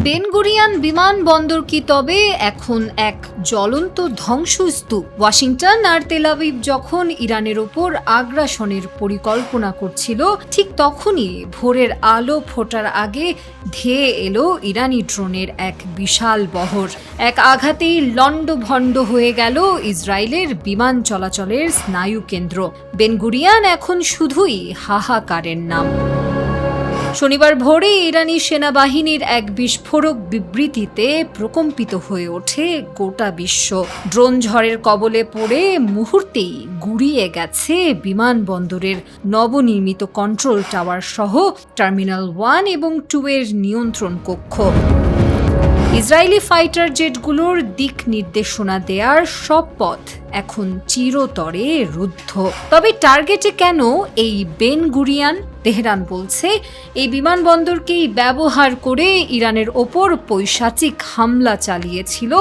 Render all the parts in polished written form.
Ben Gurion বিমানবন্দর কি তবে এখন এক জ্বলন্ত ধ্বংসস্তূপ? ওয়াশিংটন আর তেল আবিব যখন ইরানের ওপর আগ্রাসনের পরিকল্পনা করছিল, ঠিক তখনই ভোরের আলো ফোটার আগে ধেয়ে এলো ইরানি ড্রোনের এক বিশাল বহর। এক আঘাতেই লণ্ডভণ্ড হয়ে গেল ইসরায়েলের বিমান চলাচলের স্নায়ুকেন্দ্র। বেন গুরিয়ন এখন শুধুই হাহাকারের নাম। শনিবার ভোরে ইরানি সেনাবাহিনীর এক বিস্ফোরক বিবৃতিতে প্রকম্পিত হয়ে ওঠে গোটা বিশ্ব। ড্রোন ঝড়ের কবলে পড়ে মুহূর্তেই গুড়িয়ে গেছে বিমানবন্দরের নবনির্মিত কন্ট্রোল টাওয়ার সহ টার্মিনাল 1 এবং 2 এর নিয়ন্ত্রণ কক্ষ। ইসরায়েলি ফাইটার জেটগুলোর দিক নির্দেশনা দেওয়ার সব পথ এখন চিরতরে রুদ্ধ। তবে টার্গেটে কেন এই বেন গুরিয়ন? তেহরান বলছে এই বিমানবন্দরকেই ব্যবহার করে ইরানের ওপর পৈশাচিক হামলা চালিয়েছিল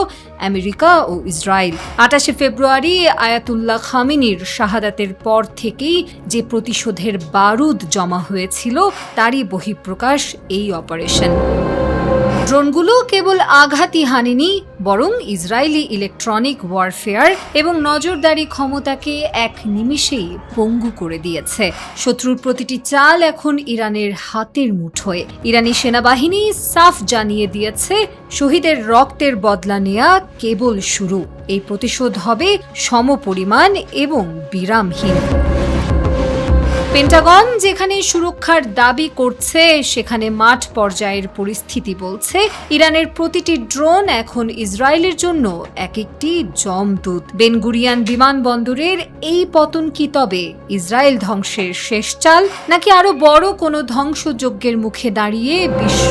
আমেরিকা ও ইসরায়েল। 28 ফেব্রুয়ারি আয়াতুল্লাহ খামেনির শাহাদাতের পর থেকেই যে প্রতিশোধের বারুদ জমা হয়েছিল, তারই বহিঃপ্রকাশ এই অপারেশন। ড্রোনগুলো কেবল আঘাতই হানেনি, বরং ইসরায়েলি ইলেকট্রনিক ওয়ারফেয়ার এবং নজরদারি ক্ষমতাকে এক নিমিষেই পঙ্গু করে দিয়েছে। শত্রুর প্রতিটি চাল এখন ইরানের হাতের মুঠোয়। ইরানি সেনাবাহিনী সাফ জানিয়ে দিয়েছে, শহীদের রক্তের বদলা নেয়া কেবল শুরু। এই প্রতিশোধ হবে সমপরিমাণ এবং বিরামহীন। পেন্টাগন যেখানে সুরক্ষার দাবি করছে, সেখানে মাঠ পর্যায়ের পরিস্থিতি বলছে ইরানের প্রতিটি ড্রোন এখন ইসরায়েলের জন্য এক একটি যমদূত। বেন গুরিয়ন বিমানবন্দরের এই পতন কি তবে ইসরায়েল ধ্বংসের শেষ চাল, নাকি আরো বড় কোনো ধ্বংসযজ্ঞের মুখে দাঁড়িয়ে বিশ্ব?